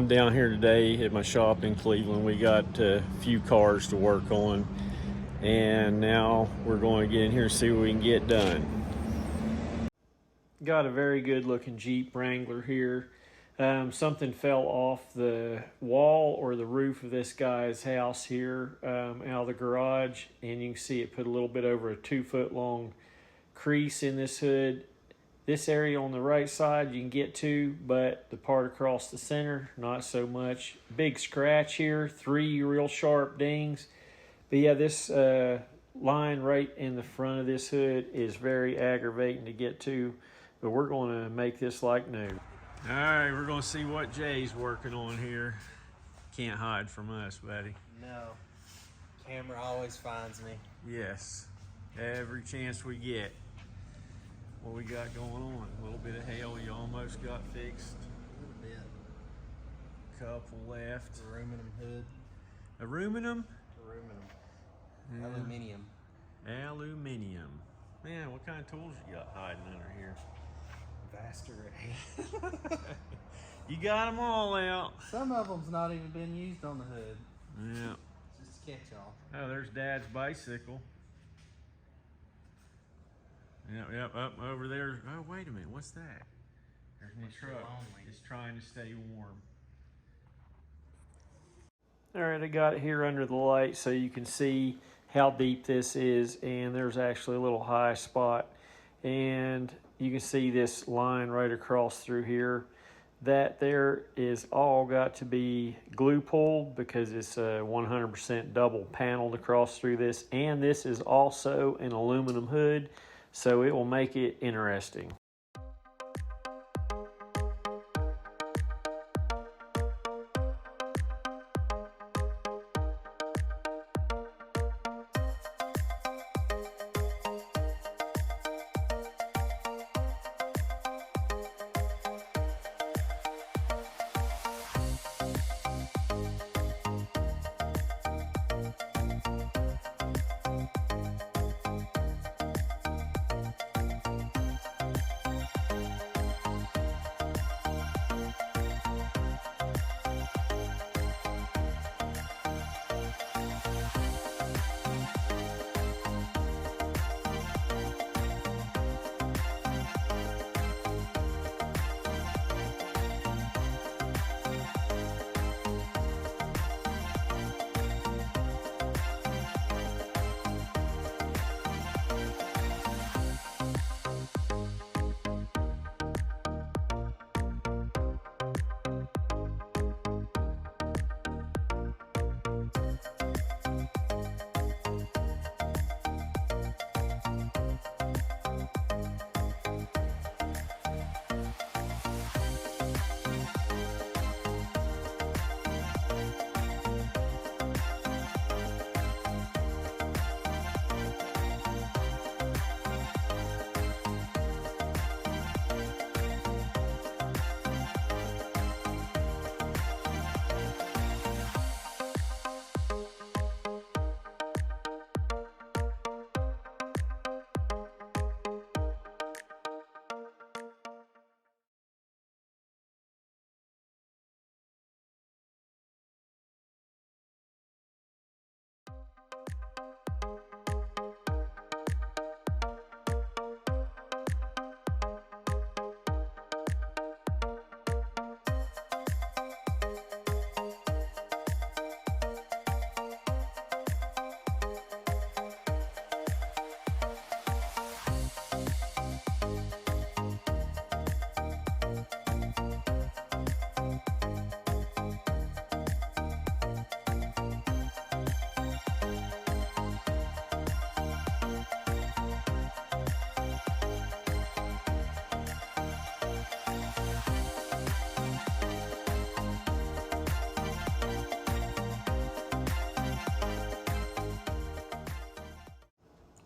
I'm down here today at my shop in Cleveland. We got a few cars to work on, and now we're going to get in here and see what we can get done. Got a very good looking Jeep Wrangler here. Something fell off the wall or the roof of this guy's house here out of the garage, and you can see it put a little bit over a 2-foot long crease in this hood. This area on the right side you can get to, but the part across the center, not so much. Big scratch here, 3 real sharp dings. But yeah, this line right in the front of this hood is very aggravating to get to, but we're going to make this like new. All right, we're going to see what Jay's working on here. Can't hide from us, buddy. No, camera always finds me. Yes, every chance we get. What we got going on? A little bit of hail you almost got fixed. A little bit. Couple left. Aluminum hood. Aluminum? Aluminum. Yeah. Aluminium. Aluminium. Man, what kind of tools you got hiding under here? Vast array. You got them all out. Some of them's not even been used on the hood. Yeah. Just a catch-all. Oh, there's Dad's bicycle. Yep, up over there. Oh, wait a minute, what's that? There's my truck. It's trying to stay warm. All right, I got it here under the light so you can see how deep this is, and there's actually a little high spot. And you can see this line right across through here. That there is all got to be glue pulled because it's 100% double paneled across through this. And this is also an aluminum hood, so it will make it interesting.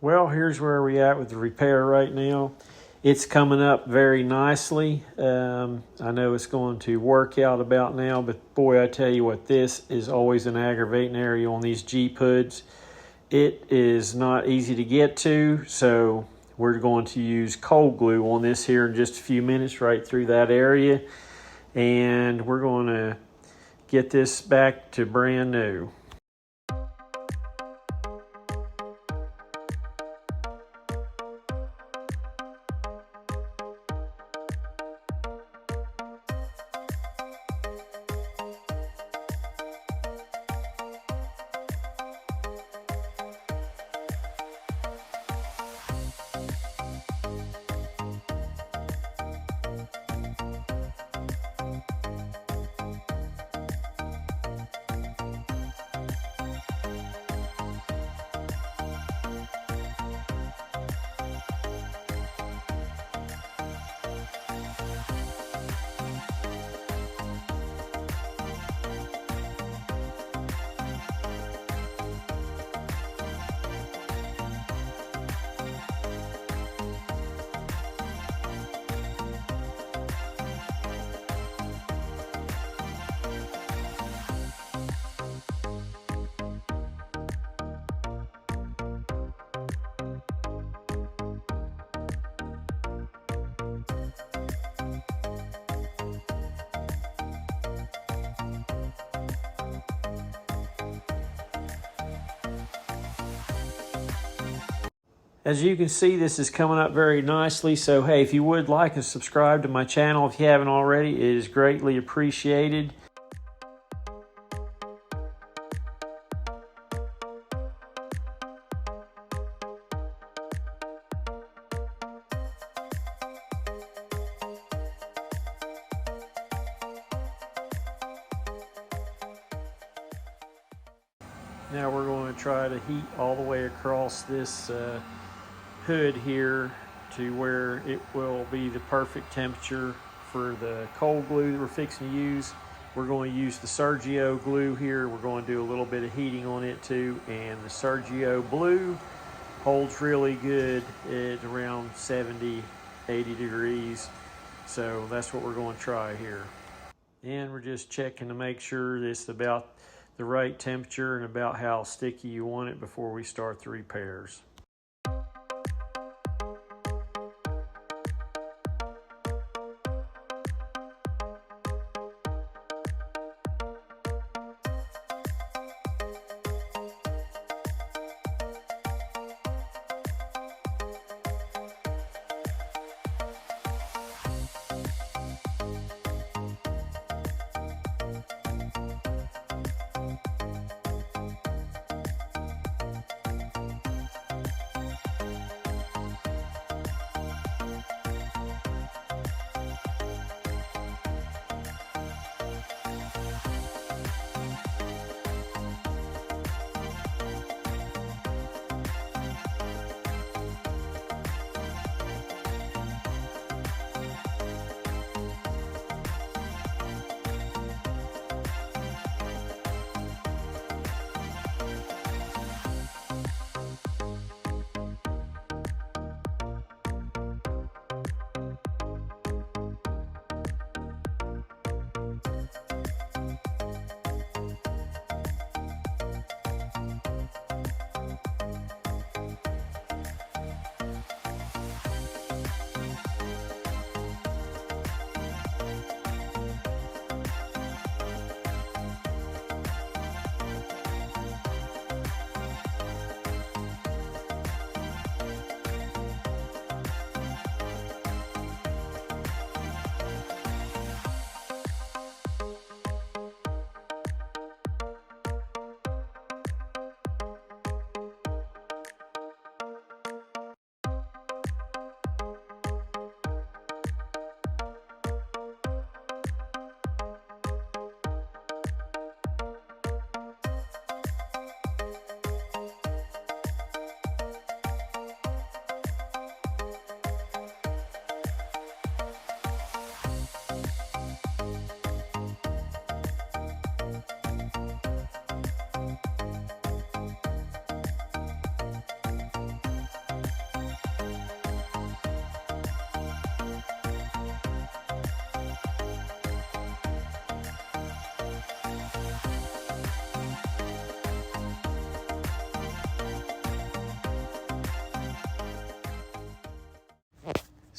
Well, here's where we're at with the repair right now. It's coming up very nicely. I know it's going to work out about now, but boy, I tell you what, this is always an aggravating area on these Jeep hoods. It is not easy to get to, so we're going to use cold glue on this here in just a few minutes right through that area. And we're going to get this back to brand new. As you can see, this is coming up very nicely. So, hey, if you would like and subscribe to my channel if you haven't already, it is greatly appreciated. Now we're going to try to heat all the way across this hood here to where it will be the perfect temperature for the cold glue that we're fixing to use. We're going to use the Sergio glue here. We're going to do a little bit of heating on it too, and the Sergio blue holds really good at around 70, 80 degrees. So that's what we're going to try here. And we're just checking to make sure it's about the right temperature and about how sticky you want it before we start the repairs.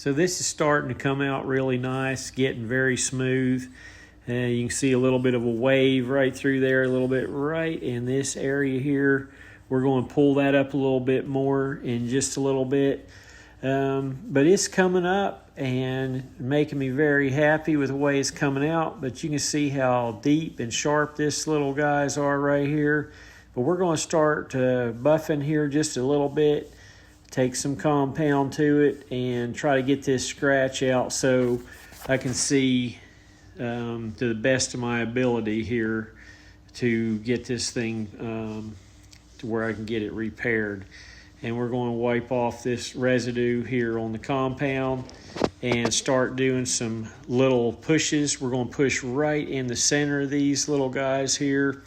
So this is starting to come out really nice, getting very smooth. You can see a little bit of a wave right through there, a little bit right in this area here. We're going to pull that up a little bit more in just a little bit. But it's coming up and making me very happy with the way it's coming out. But you can see how deep and sharp this little guys are right here. But we're going to start buffing here just a little bit, take some compound to it, and try to get this scratch out so I can see to the best of my ability here to get this thing to where I can get it repaired. And we're going to wipe off this residue here on the compound and start doing some little pushes. We're going to push right in the center of these little guys here.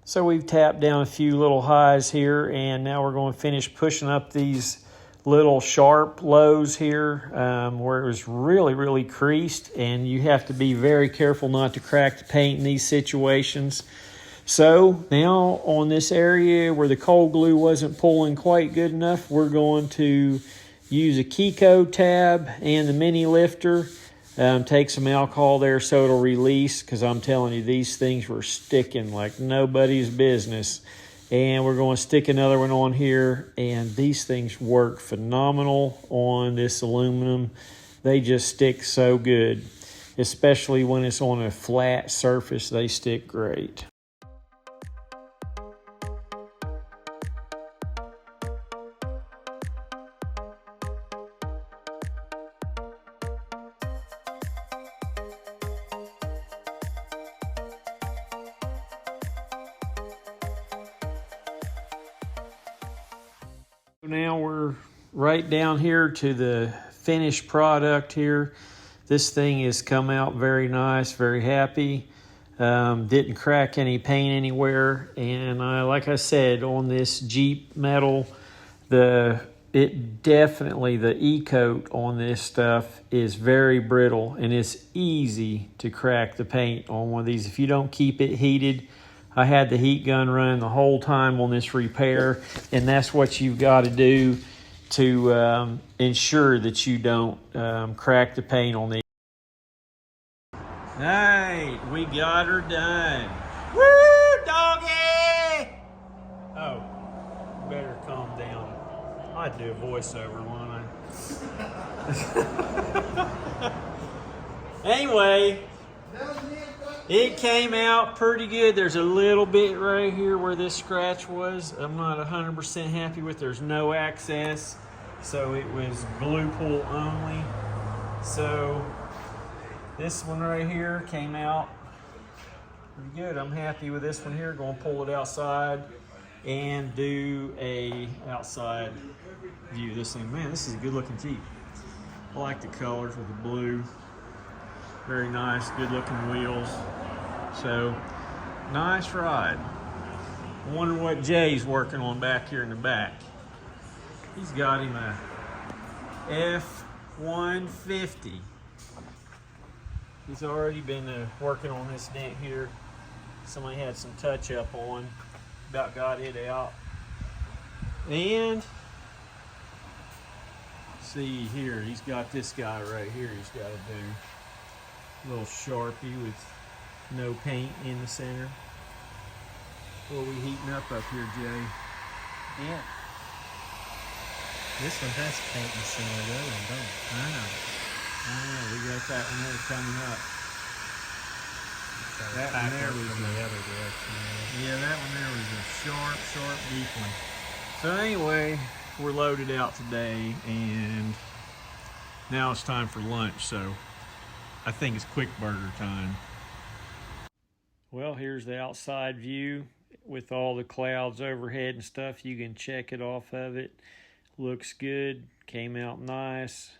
So we've tapped down a few little highs here, and now we're going to finish pushing up these little sharp lows here where it was really, really creased, and you have to be very careful not to crack the paint in these situations. So now on this area where the cold glue wasn't pulling quite good enough, we're going to use a Kiko tab and the mini lifter. Take some alcohol there so it'll release, because I'm telling you, these things were sticking like nobody's business. And we're going to stick another one on here, and these things work phenomenal on this aluminum. They just stick so good, especially when it's on a flat surface. They stick great. Now we're right down here to the finished product here. This thing has come out very nice, very happy. Didn't crack any paint anywhere. And like I said, on this Jeep metal, the E-coat on this stuff is very brittle, and it's easy to crack the paint on one of these if you don't keep it heated. I had the heat gun running the whole time on this repair, and that's what you've got to do to ensure that you don't crack the paint on these. Hey, we got her done. Woo, doggy! Oh, better calm down. I'd do a voiceover, wouldn't I? Anyway, it came out pretty good. There's a little bit right here where this scratch was. I'm not 100% happy with. There's no access, so it was glue pull only. So this one right here came out pretty good. I'm happy with this one here. Going to pull it outside and do a outside view of this thing. Man, this is a good looking Jeep. I like the colors with the blue. Very nice, good looking wheels. So, nice ride. I wonder what Jay's working on back here in the back. He's got him a F-150. He's already been working on this dent here. Somebody had some touch up on. About got it out. And see here, he's got this guy right here he's got to do. A little Sharpie with no paint in the center. What are we heating up here, Jay? Yeah. This one has paint in the center of the other one, don't it? I know. We got that one there coming up. So That one there was from the other direction. Yeah, that one there was a sharp, deep one. So anyway, we're loaded out today, and now it's time for lunch, so I think it's quick burger time. Well, here's the outside view with all the clouds overhead and stuff. You can check it off of it. Looks good, came out nice.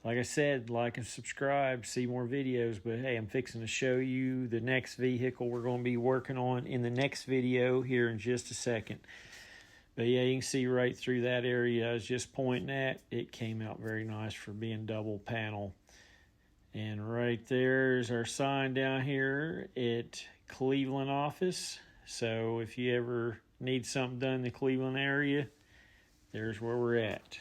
Like I said, like and subscribe, see more videos. But hey, I'm fixing to show you the next vehicle we're going to be working on in the next video here in just a second. But yeah, you can see right through that area I was just pointing at. It came out very nice for being double panel. And right there is our sign down here at Cleveland office. So if you ever need something done in the Cleveland area, there's where we're at.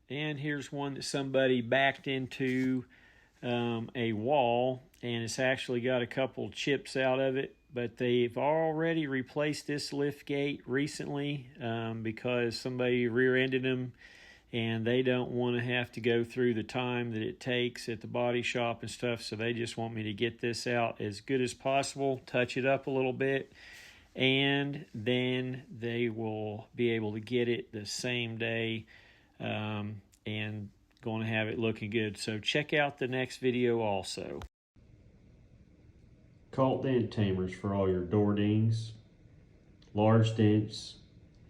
And here's one that somebody backed into a wall, and it's actually got a couple chips out of it, but they've already replaced this lift gate recently because somebody rear-ended them, and they don't want to have to go through the time that it takes at the body shop and stuff, so they just want me to get this out as good as possible, touch it up a little bit, and then they will be able to get it the same day and going to have it looking good. So check out the next video also. Call Dent Tamers for all your door dings, large dents,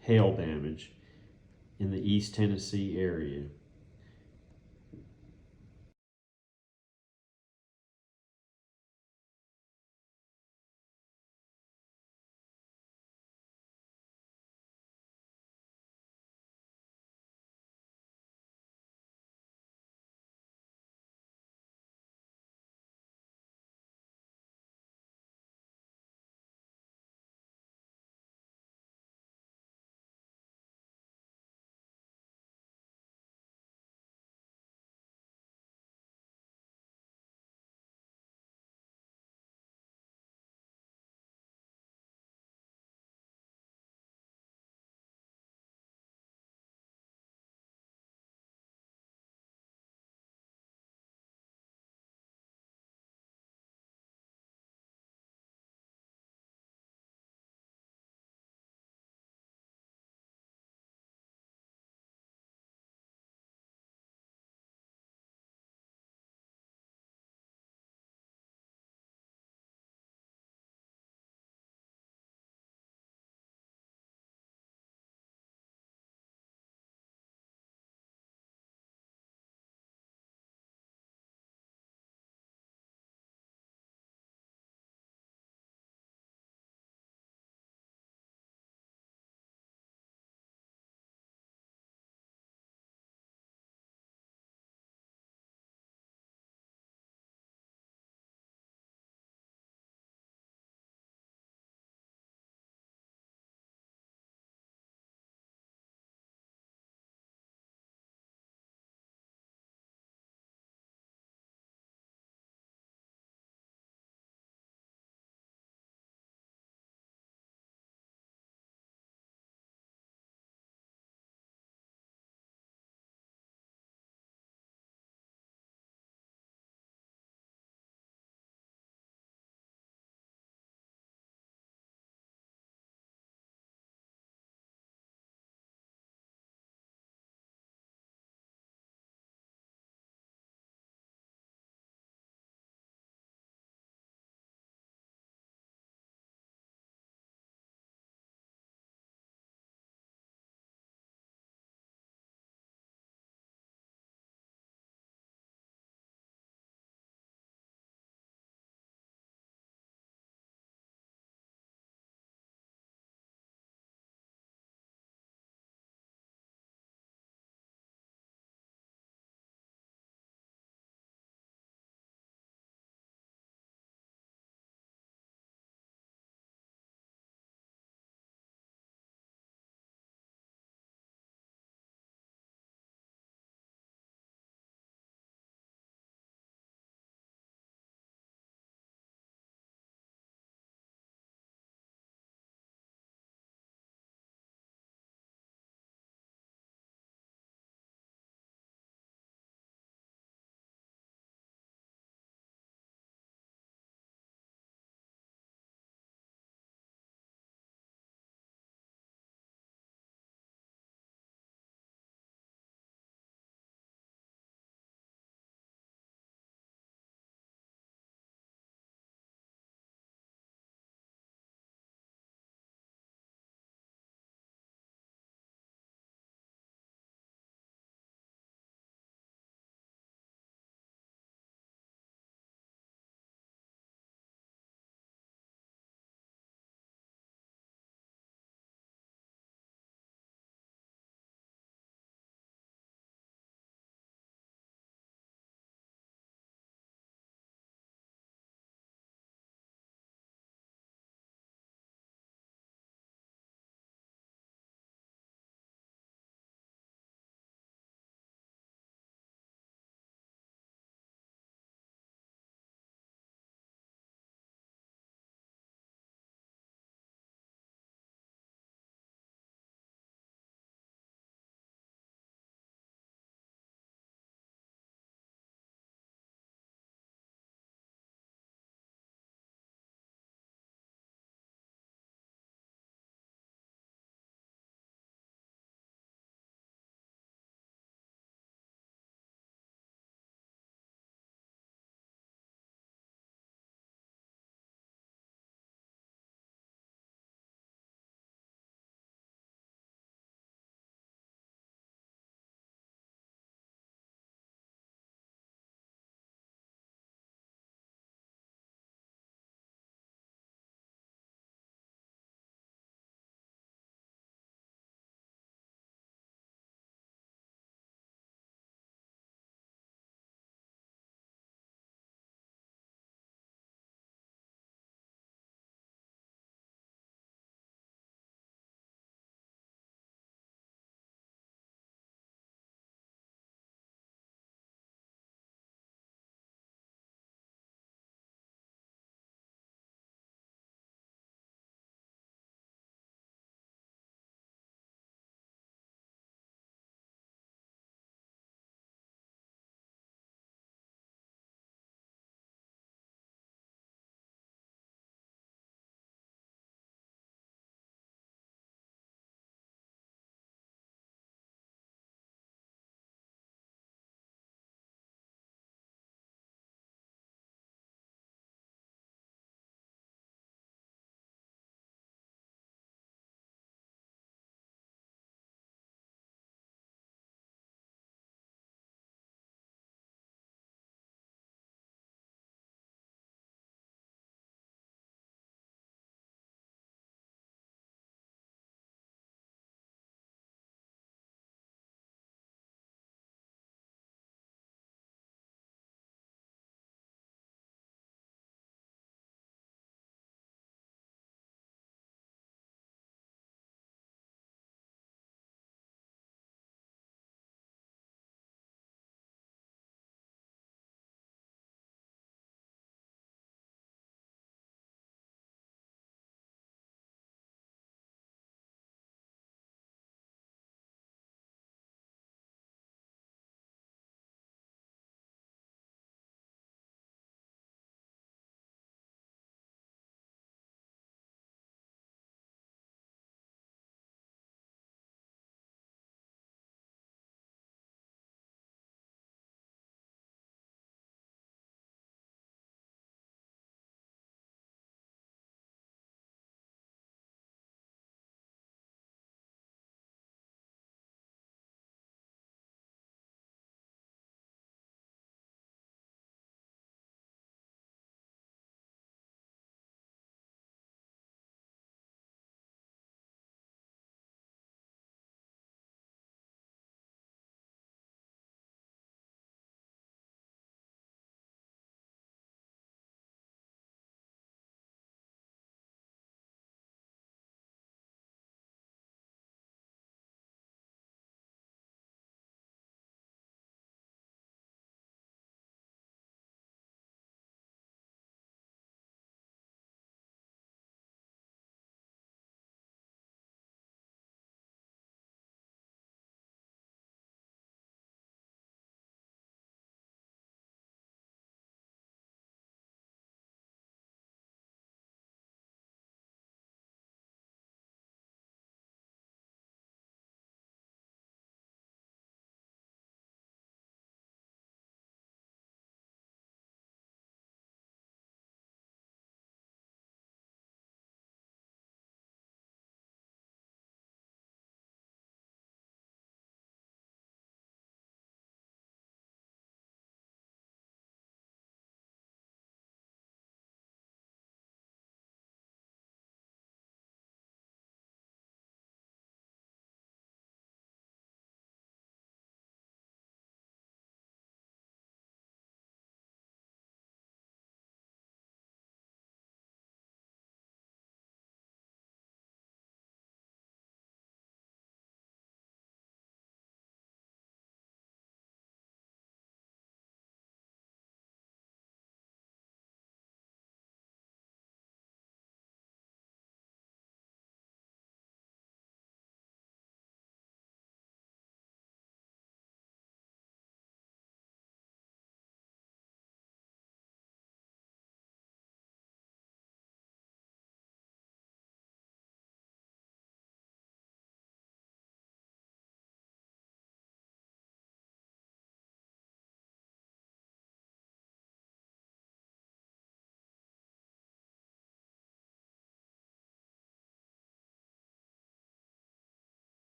hail damage in the East Tennessee area.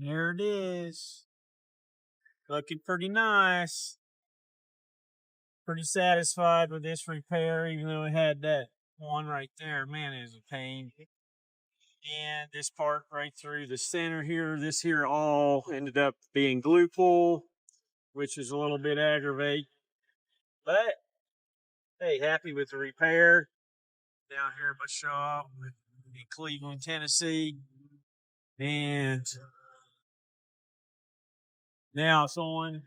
There it is. Looking pretty nice. Pretty satisfied with this repair, even though it had that one right there. Man, it was a pain. And this part right through the center here, this here all ended up being glue pull, which is a little bit aggravating. But hey, happy with the repair down here at my shop in Cleveland, Tennessee. And now it's on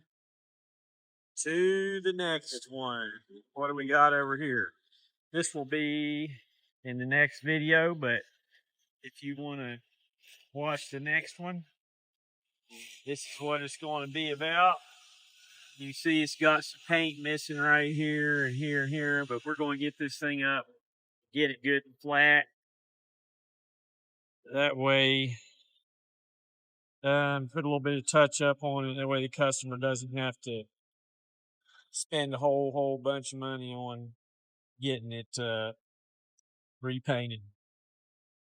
to the next one. What do we got over here? This will be in the next video, but if you want to watch the next one, this is what it's going to be about. You see it's got some paint missing right here and here and here, but we're going to get this thing up, get it good and flat. That way, put a little bit of touch up on it. That way the customer doesn't have to spend a whole bunch of money on getting it repainted.